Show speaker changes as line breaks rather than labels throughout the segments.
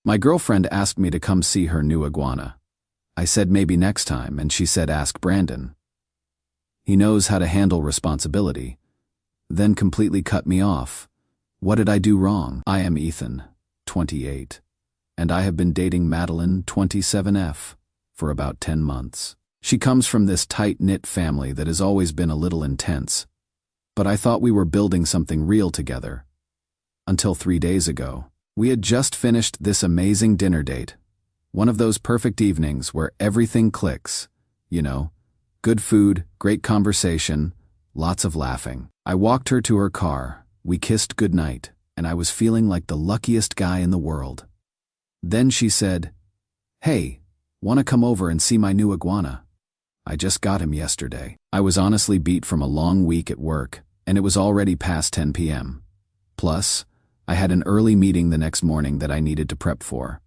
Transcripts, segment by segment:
My girlfriend asked me to come see her new iguana. I said maybe next time, and she said ask Brandon. He knows how to handle responsibility. Then completely cut me off. What did I do wrong? I am Ethan, 28, and I have been dating Madeline, 27F, for about 10 months. She comes from this tight-knit family that has always been a little intense, but I thought we were building something real together. Until 3 days ago. We had just finished this amazing dinner date. One of those perfect evenings where everything clicks. You know, good food, great conversation, lots of laughing. I walked her to her car, we kissed goodnight, and I was feeling like the luckiest guy in the world. Then she said, "Hey, wanna come over and see my new iguana? I just got him yesterday." I was honestly beat from a long week at work, and it was already past 10 p.m. Plus, I had an early meeting the next morning that I needed to prep for.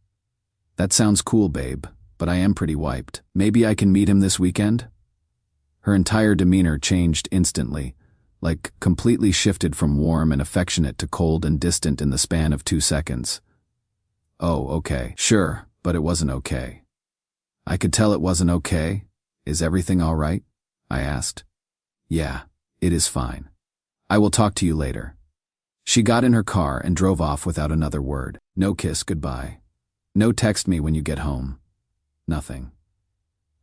That sounds cool, babe, but I am pretty wiped. Maybe I can meet him this weekend? Her entire demeanor changed instantly, like completely shifted from warm and affectionate to cold and distant in the span of 2 seconds. Oh, okay, sure, but it wasn't okay. I could tell it wasn't okay. Is everything all right? I asked. Yeah, it is fine. I will talk to you later. She got in her car and drove off without another word. No kiss goodbye. No text me when you get home. Nothing.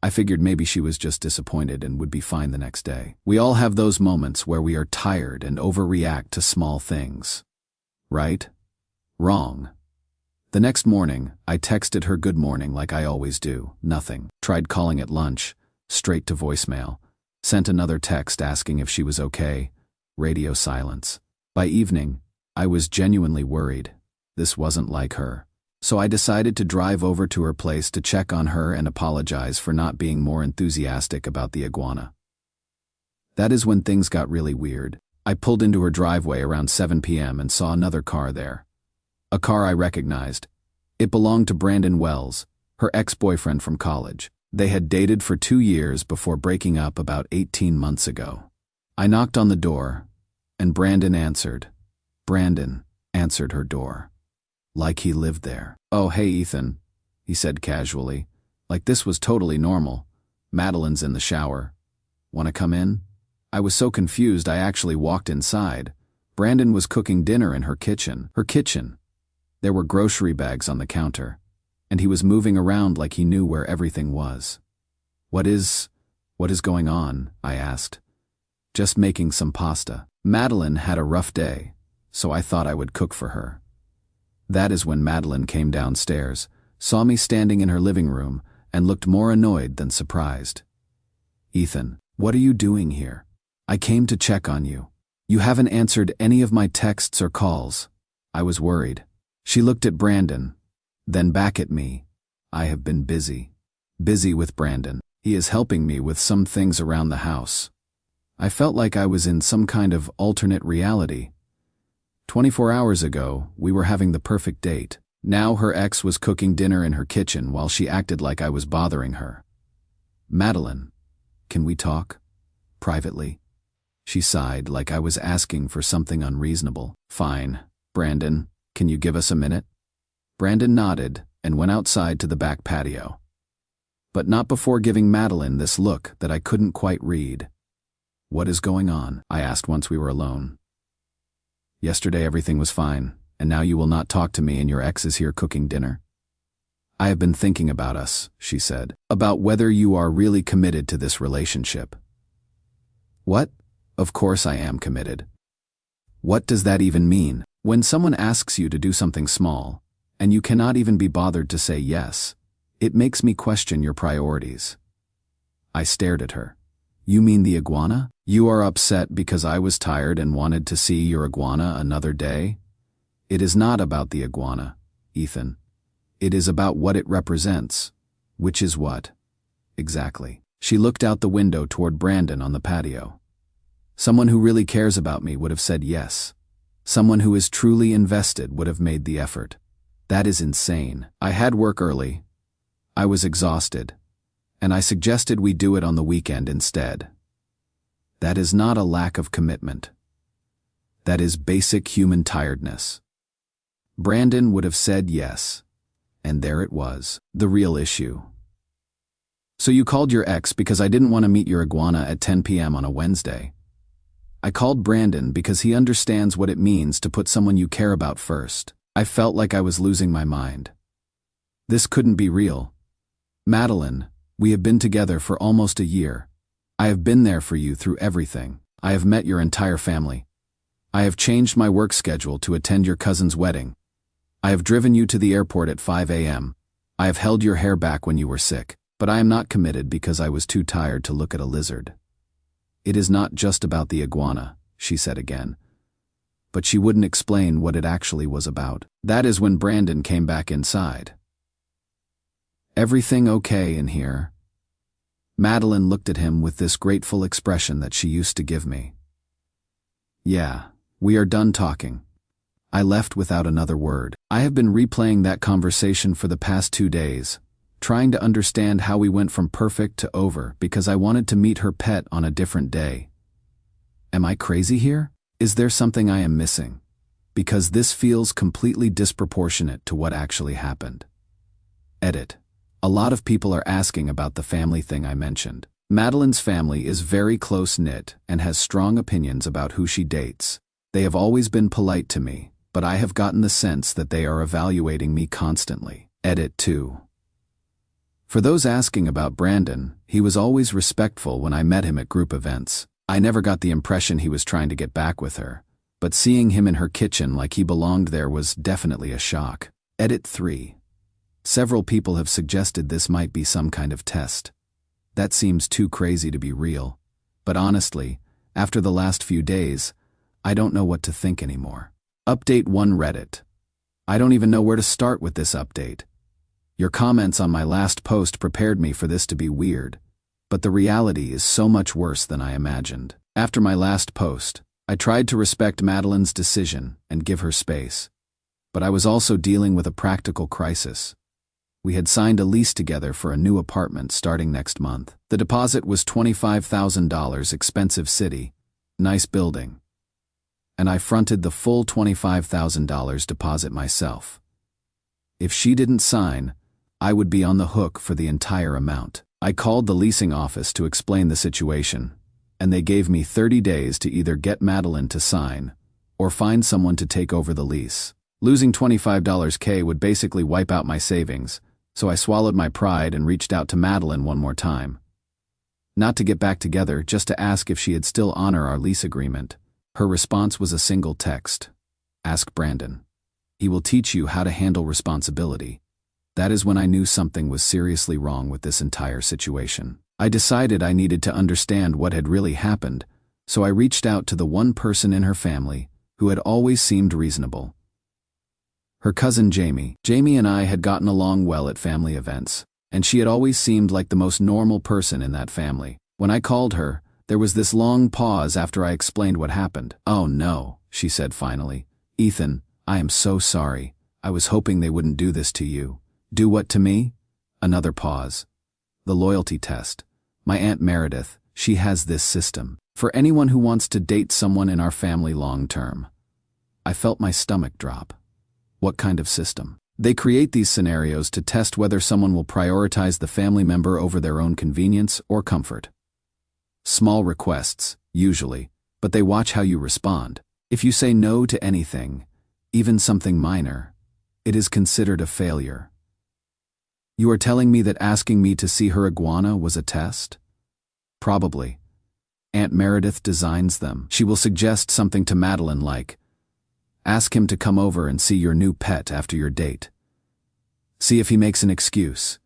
I figured maybe she was just disappointed and would be fine the next day. We all have those moments where we are tired and overreact to small things. Right? Wrong. The next morning, I texted her good morning like I always do. Nothing. Tried calling at lunch. Straight to voicemail. Sent another text asking if she was okay. Radio silence. By evening, I was genuinely worried. This wasn't like her. So I decided to drive over to her place to check on her and apologize for not being more enthusiastic about the iguana. That is when things got really weird. I pulled into her driveway around 7 p.m. and saw another car there. A car I recognized. It belonged to Brandon Wells, her ex-boyfriend from college. They had dated for 2 years before breaking up about 18 months ago. I knocked on the door, and Brandon answered. Brandon answered her door. Like he lived there. "Oh, hey, Ethan," he said casually, like this was totally normal. "Madeline's in the shower. Wanna come in?" I was so confused I actually walked inside. Brandon was cooking dinner in her kitchen. Her kitchen. There were grocery bags on the counter, and he was moving around like he knew where everything was. What is going on?" I asked. "Just making some pasta. Madeline had a rough day, so I thought I would cook for her." That is when Madeline came downstairs, saw me standing in her living room, and looked more annoyed than surprised. "Ethan, what are you doing here? I came to check on you. You haven't answered any of my texts or calls." I was worried. She looked at Brandon, then back at me. "I have been busy. Busy with Brandon. He is helping me with some things around the house." I felt like I was in some kind of alternate reality. 24 hours ago, we were having the perfect date. Now her ex was cooking dinner in her kitchen while she acted like I was bothering her. "Madeline, can we talk? Privately?" She sighed like I was asking for something unreasonable. "Fine. Brandon, can you give us a minute?" Brandon nodded and went outside to the back patio. But not before giving Madeline this look that I couldn't quite read. "What is going on?" I asked once we were alone. "Yesterday everything was fine, and now you will not talk to me and your ex is here cooking dinner?" "I have been thinking about us," she said, "about whether you are really committed to this relationship." "What? Of course I am committed." "What does that even mean? When someone asks you to do something small, and you cannot even be bothered to say yes, it makes me question your priorities." I stared at her. "You mean the iguana? You are upset because I was tired and wanted to see your iguana another day? It is not about the iguana, Ethan. It is about what it represents." "Which is what?" "Exactly." She looked out the window toward Brandon on the patio. "Someone who really cares about me would have said yes. Someone who is truly invested would have made the effort. That is insane. I had work early. I was exhausted. And I suggested we do it on the weekend instead. That is not a lack of commitment. That is basic human tiredness." Brandon would have said yes. And there it was, the real issue. "So you called your ex because I didn't want to meet your iguana at 10 p.m. on a Wednesday." I called Brandon because he understands what it means to put someone you care about first. I felt like I was losing my mind. This couldn't be real. "Madeline, we have been together for almost a year. I have been there for you through everything. I have met your entire family. I have changed my work schedule to attend your cousin's wedding. I have driven you to the airport at 5 a.m. I have held your hair back when you were sick, but I am not committed because I was too tired to look at a lizard." "It is not just about the iguana," she said again. But she wouldn't explain what it actually was about. That is when Brandon came back inside. "Everything okay in here?" Madeline looked at him with this grateful expression that she used to give me. "Yeah, we are done talking." I left without another word. I have been replaying that conversation for the past 2 days, trying to understand how we went from perfect to over because I wanted to meet her pet on a different day. Am I crazy here? Is there something I am missing? Because this feels completely disproportionate to what actually happened. Edit. A lot of people are asking about the family thing I mentioned. Madeline's family is very close-knit and has strong opinions about who she dates. They have always been polite to me, but I have gotten the sense that they are evaluating me constantly. Edit 2. For those asking about Brandon, he was always respectful when I met him at group events. I never got the impression he was trying to get back with her, but seeing him in her kitchen like he belonged there was definitely a shock. Edit 3. Several people have suggested this might be some kind of test. That seems too crazy to be real, but honestly, after the last few days, I don't know what to think anymore. Update 1 Reddit. I don't even know where to start with this update. Your comments on my last post prepared me for this to be weird, but the reality is so much worse than I imagined. After my last post, I tried to respect Madeline's decision and give her space, but I was also dealing with a practical crisis. We had signed a lease together for a new apartment starting next month. The deposit was $25,000, expensive city, nice building. And I fronted the full $25,000 deposit myself. If she didn't sign, I would be on the hook for the entire amount. I called the leasing office to explain the situation, and they gave me 30 days to either get Madeline to sign or find someone to take over the lease. Losing $25K would basically wipe out my savings, so I swallowed my pride and reached out to Madeline one more time. Not to get back together, just to ask if she'd still honor our lease agreement. Her response was a single text. "Ask Brandon. He will teach you how to handle responsibility." That is when I knew something was seriously wrong with this entire situation. I decided I needed to understand what had really happened, so I reached out to the one person in her family who had always seemed reasonable. Her cousin Jamie. Jamie and I had gotten along well at family events, and she had always seemed like the most normal person in that family. When I called her, there was this long pause after I explained what happened. "Oh no," she said finally. "Ethan, I am so sorry. I was hoping they wouldn't do this to you." "Do what to me?" Another pause. "The loyalty test. My Aunt Meredith, she has this system. For anyone who wants to date someone in our family long term." I felt my stomach drop. What kind of system? They create these scenarios to test whether someone will prioritize the family member over their own convenience or comfort. Small requests, usually, but they watch how you respond. If you say no to anything, even something minor, it is considered a failure. You are telling me that asking me to see her iguana was a test? Probably. Aunt Meredith designs them. She will suggest something to Madeline like, "Ask him to come over and see your new pet after your date. See if he makes an excuse.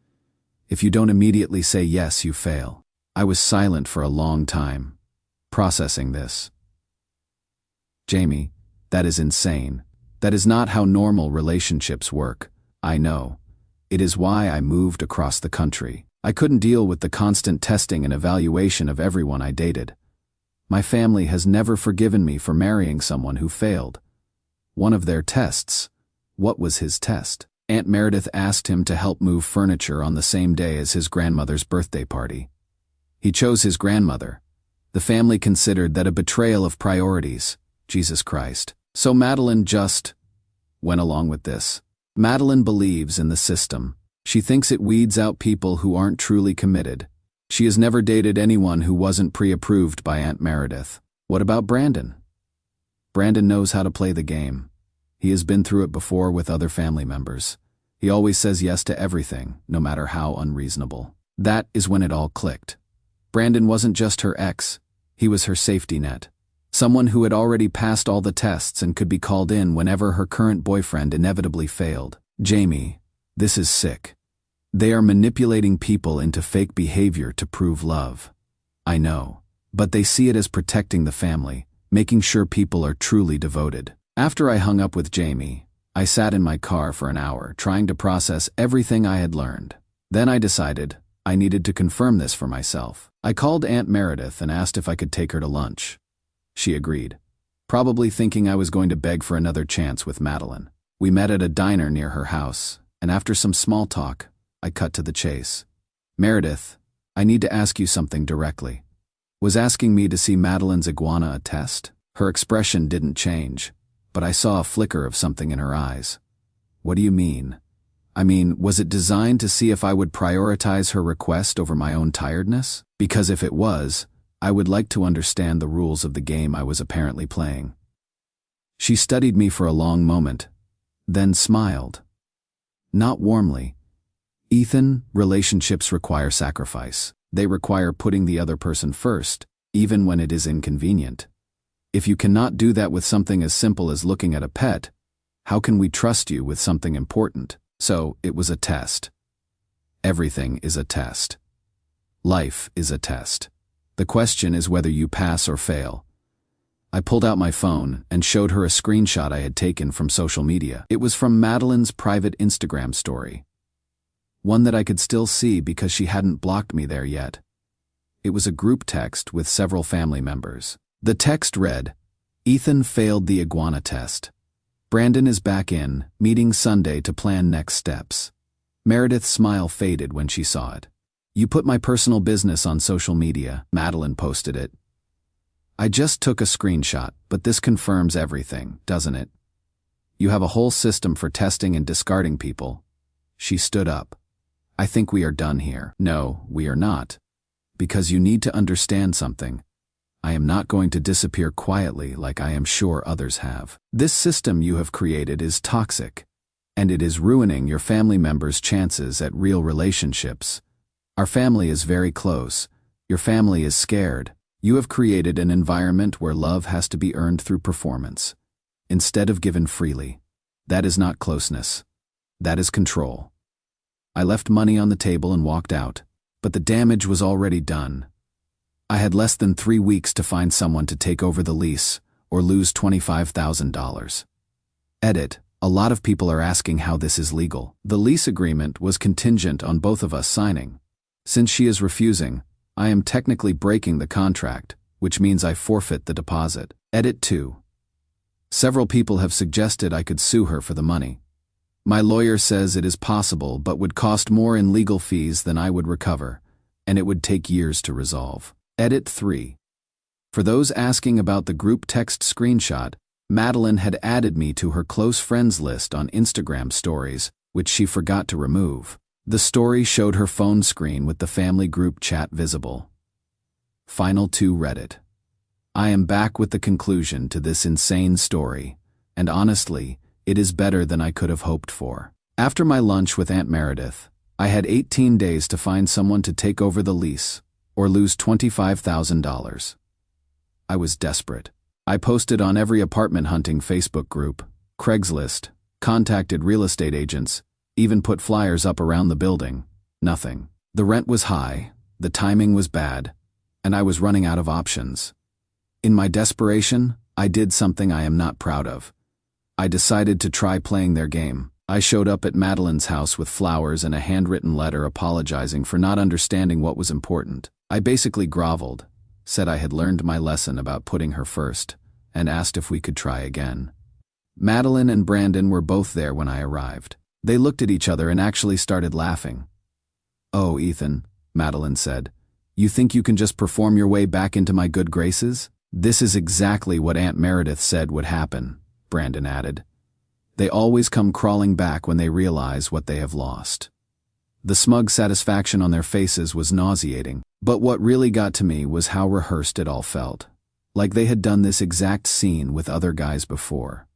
If you don't immediately say yes, you fail." I was silent for a long time, processing this. "Jamie, that is insane. That is not how normal relationships work. I know. It is why I moved across the country. I couldn't deal with the constant testing and evaluation of everyone I dated. My family has never forgiven me for marrying someone who failed. One of their tests. What was his test? Aunt Meredith asked him to help move furniture on the same day as his grandmother's birthday party. He chose his grandmother. The family considered that a betrayal of priorities. Jesus Christ. So Madeline just went along with this. Madeline believes in the system. She thinks it weeds out people who aren't truly committed. She has never dated anyone who wasn't pre-approved by Aunt Meredith. What about Brandon? Brandon knows how to play the game. He has been through it before with other family members. He always says yes to everything, no matter how unreasonable. That is when it all clicked. Brandon wasn't just her ex, he was her safety net. Someone who had already passed all the tests and could be called in whenever her current boyfriend inevitably failed. Jamie, this is sick. They are manipulating people into fake behavior to prove love. I know, but they see it as protecting the family, making sure people are truly devoted. After I hung up with Jamie, I sat in my car for an hour trying to process everything I had learned. Then I decided I needed to confirm this for myself. I called Aunt Meredith and asked if I could take her to lunch. She agreed, probably thinking I was going to beg for another chance with Madeline. We met at a diner near her house, and after some small talk, I cut to the chase. Meredith, I need to ask you something directly. Was asking me to see Madeline's iguana a test? Her expression didn't change, but I saw a flicker of something in her eyes. What do you mean? I mean, was it designed to see if I would prioritize her request over my own tiredness? Because if it was, I would like to understand the rules of the game I was apparently playing. She studied me for a long moment, then smiled. Not warmly. Ethan, relationships require sacrifice. They require putting the other person first, even when it is inconvenient. If you cannot do that with something as simple as looking at a pet, how can we trust you with something important? So, it was a test. Everything is a test. Life is a test. The question is whether you pass or fail. I pulled out my phone and showed her a screenshot I had taken from social media. It was from Madeline's private Instagram story. One that I could still see because she hadn't blocked me there yet. It was a group text with several family members. The text read, Ethan failed the iguana test. Brandon is back in, meeting Sunday to plan next steps. Meredith's smile faded when she saw it. You put my personal business on social media, Madeline posted it. I just took a screenshot, but this confirms everything, doesn't it? You have a whole system for testing and discarding people. She stood up. I think we are done here. No, we are not. Because you need to understand something. I am not going to disappear quietly like I am sure others have. This system you have created is toxic, and it is ruining your family members' chances at real relationships. Our family is very close. Your family is scared. You have created an environment where love has to be earned through performance, instead of given freely. That is not closeness. That is control. I left money on the table and walked out, but the damage was already done. I had less than 3 weeks to find someone to take over the lease, or lose $25,000. Edit. A lot of people are asking how this is legal. The lease agreement was contingent on both of us signing. Since she is refusing, I am technically breaking the contract, which means I forfeit the deposit. Edit 2. Several people have suggested I could sue her for the money. My lawyer says it is possible but would cost more in legal fees than I would recover, and it would take years to resolve. Edit 3. For those asking about the group text screenshot, Madeline had added me to her close friends list on Instagram stories, which she forgot to remove. The story showed her phone screen with the family group chat visible. Final 2 Reddit. I am back with the conclusion to this insane story, and honestly, it is better than I could have hoped for. After my lunch with Aunt Meredith, I had 18 days to find someone to take over the lease, or lose $25,000. I was desperate. I posted on every apartment hunting Facebook group, Craigslist, contacted real estate agents, even put flyers up around the building. Nothing. The rent was high, the timing was bad, and I was running out of options. In my desperation, I did something I am not proud of. I decided to try playing their game. I showed up at Madeline's house with flowers and a handwritten letter apologizing for not understanding what was important. I basically groveled, said I had learned my lesson about putting her first, and asked if we could try again. Madeline and Brandon were both there when I arrived. They looked at each other and actually started laughing. Oh, Ethan, Madeline said, you think you can just perform your way back into my good graces? This is exactly what Aunt Meredith said would happen, Brandon added. They always come crawling back when they realize what they have lost. The smug satisfaction on their faces was nauseating, but what really got to me was how rehearsed it all felt. Like they had done this exact scene with other guys before.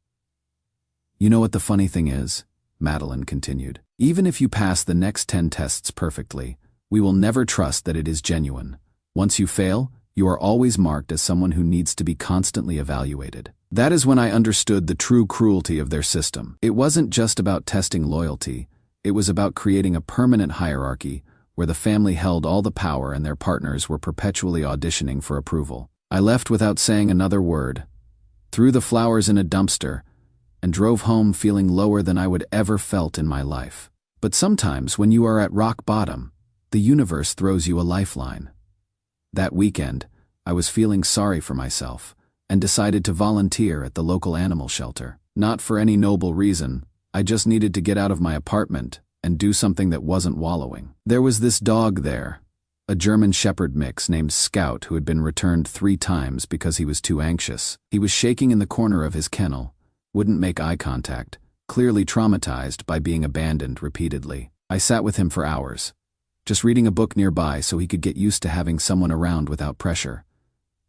You know what the funny thing is? Madeline continued. Even if you pass the next 10 tests perfectly, we will never trust that it is genuine. Once you fail, you are always marked as someone who needs to be constantly evaluated. That is when I understood the true cruelty of their system. It wasn't just about testing loyalty, it was about creating a permanent hierarchy where the family held all the power and their partners were perpetually auditioning for approval. I left without saying another word, threw the flowers in a dumpster, and drove home feeling lower than I would ever felt in my life. But sometimes when you are at rock bottom, the universe throws you a lifeline. That weekend, I was feeling sorry for myself and decided to volunteer at the local animal shelter. Not for any noble reason, I just needed to get out of my apartment and do something that wasn't wallowing. There was this dog there, a German Shepherd mix named Scout who had been returned 3 times because he was too anxious. He was shaking in the corner of his kennel, wouldn't make eye contact, clearly traumatized by being abandoned repeatedly. I sat with him for hours, just reading a book nearby so he could get used to having someone around without pressure.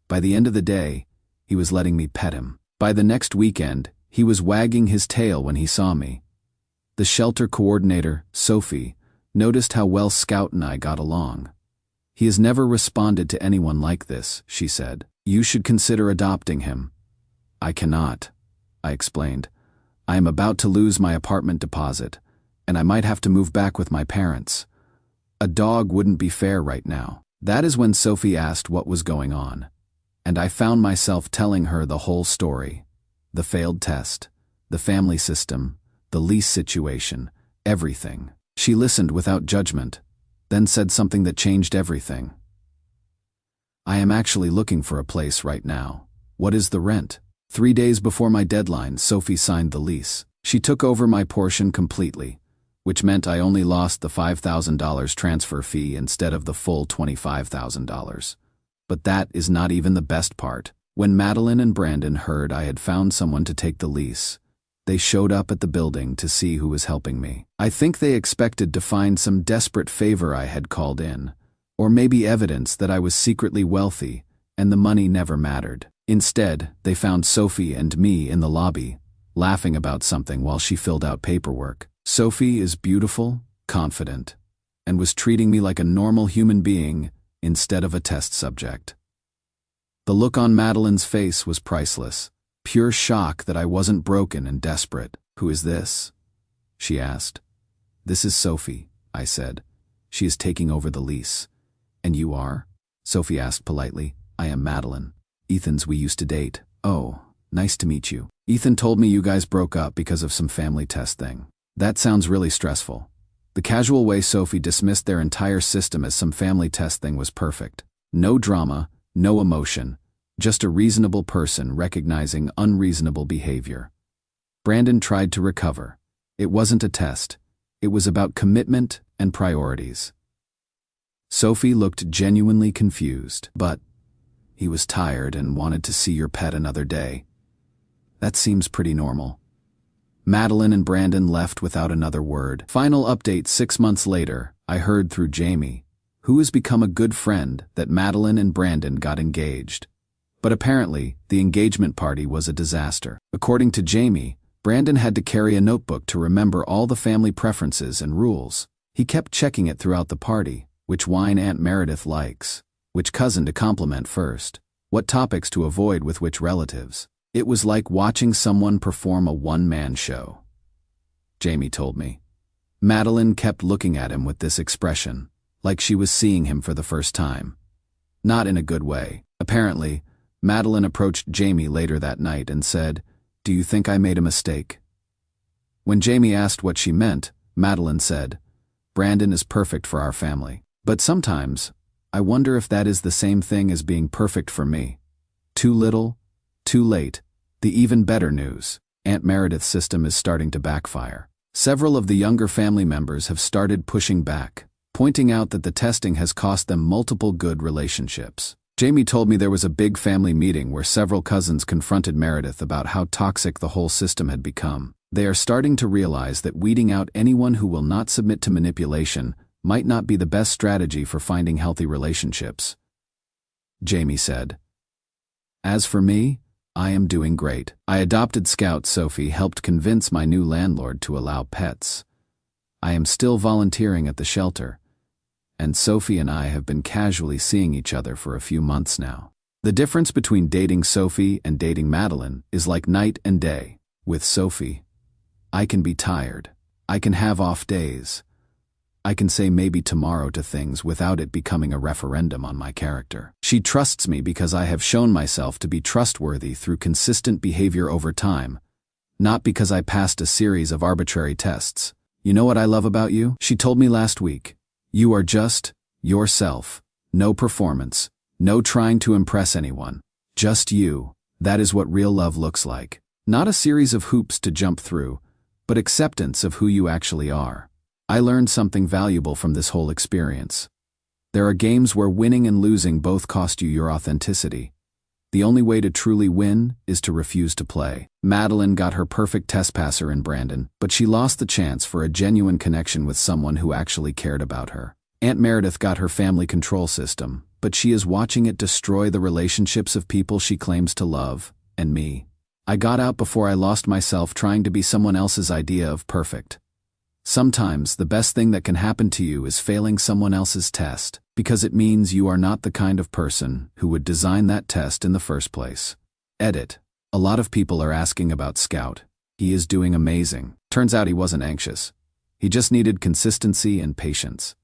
By the end of the day, he was letting me pet him. By the next weekend, he was wagging his tail when he saw me. The shelter coordinator, Sophie, noticed how well Scout and I got along. He has never responded to anyone like this, she said. You should consider adopting him. I cannot, I explained. I am about to lose my apartment deposit, and I might have to move back with my parents. A dog wouldn't be fair right now. That is when Sophie asked what was going on, and I found myself telling her the whole story. The failed test, the family system, the lease situation, everything. She listened without judgment, then said something that changed everything. I am actually looking for a place right now. What is the rent? 3 days before my deadline, Sophie signed the lease. She took over my portion completely, which meant I only lost the $5,000 transfer fee instead of the full $25,000. But that is not even the best part. When Madeline and Brandon heard I had found someone to take the lease, they showed up at the building to see who was helping me. I think they expected to find some desperate favor I had called in, or maybe evidence that I was secretly wealthy and the money never mattered. Instead, they found Sophie and me in the lobby, laughing about something while she filled out paperwork. Sophie is beautiful, confident, and was treating me like a normal human being instead of a test subject. The look on Madeline's face was priceless, pure shock that I wasn't broken and desperate. Who is this? She asked. This is Sophie, I said. She is taking over the lease. And you are? Sophie asked politely. I am Madeline. Ethan's we used to date. Oh, nice to meet you. Ethan told me you guys broke up because of some family test thing. That sounds really stressful. The casual way Sophie dismissed their entire system as some family test thing was perfect. No drama, no emotion, just a reasonable person recognizing unreasonable behavior. Brandon tried to recover. It wasn't a test. It was about commitment and priorities. Sophie looked genuinely confused, but he was tired and wanted to see your pet another day. That seems pretty normal. Madeline and Brandon left without another word. Final update 6 months later, I heard through Jamie, who has become a good friend, that Madeline and Brandon got engaged. But apparently, the engagement party was a disaster. According to Jamie, Brandon had to carry a notebook to remember all the family preferences and rules. He kept checking it throughout the party, which wine Aunt Meredith likes, which cousin to compliment first, what topics to avoid with which relatives. It was like watching someone perform a one-man show. Jamie told me. Madeline kept looking at him with this expression, like she was seeing him for the first time. Not in a good way. Apparently, Madeline approached Jamie later that night and said, "Do you think I made a mistake?" When Jamie asked what she meant, Madeline said, "Brandon is perfect for our family. But sometimes, I wonder if that is the same thing as being perfect for me. Too little, too late." The even better news: Aunt Meredith's system is starting to backfire. Several of the younger family members have started pushing back, pointing out that the testing has cost them multiple good relationships. Jamie told me there was a big family meeting where several cousins confronted Meredith about how toxic the whole system had become. They are starting to realize that weeding out anyone who will not submit to manipulation might not be the best strategy for finding healthy relationships. Jamie said. As for me, I am doing great. I adopted Scout. Sophie helped convince my new landlord to allow pets. I am still volunteering at the shelter, and Sophie and I have been casually seeing each other for a few months now. The difference between dating Sophie and dating Madeline is like night and day. With Sophie, I can be tired. I can have off days. I can say maybe tomorrow to things without it becoming a referendum on my character. She trusts me because I have shown myself to be trustworthy through consistent behavior over time, not because I passed a series of arbitrary tests. You know what I love about you? She told me last week. You are just yourself. No performance. No trying to impress anyone. Just you. That is what real love looks like. Not a series of hoops to jump through, but acceptance of who you actually are. I learned something valuable from this whole experience. There are games where winning and losing both cost you your authenticity. The only way to truly win is to refuse to play. Madeline got her perfect test passer in Brandon, but she lost the chance for a genuine connection with someone who actually cared about her. Aunt Meredith got her family control system, but she is watching it destroy the relationships of people she claims to love, and me. I got out before I lost myself trying to be someone else's idea of perfect. Sometimes the best thing that can happen to you is failing someone else's test, because it means you are not the kind of person who would design that test in the first place. Edit. A lot of people are asking about Scout. He is doing amazing. Turns out he wasn't anxious. He just needed consistency and patience.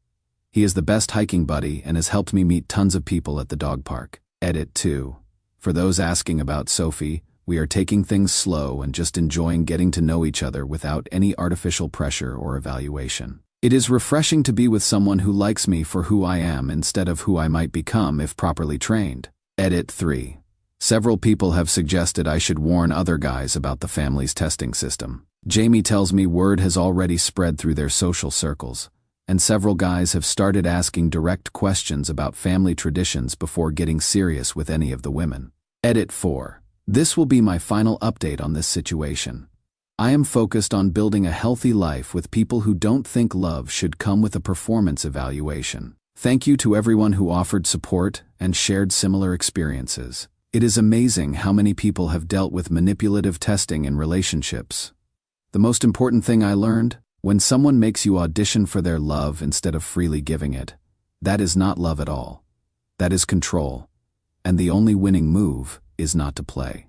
He is the best hiking buddy and has helped me meet tons of people at the dog park. Edit 2. For those asking about Sophie, we are taking things slow and just enjoying getting to know each other without any artificial pressure or evaluation. It is refreshing to be with someone who likes me for who I am instead of who I might become if properly trained. Edit 3. Several people have suggested I should warn other guys about the family's testing system. Jamie tells me word has already spread through their social circles, and several guys have started asking direct questions about family traditions before getting serious with any of the women. Edit 4. This will be my final update on this situation. I am focused on building a healthy life with people who don't think love should come with a performance evaluation. Thank you to everyone who offered support and shared similar experiences. It is amazing how many people have dealt with manipulative testing in relationships. The most important thing I learned, when someone makes you audition for their love instead of freely giving it, that is not love at all. That is control. And the only winning move is not to play.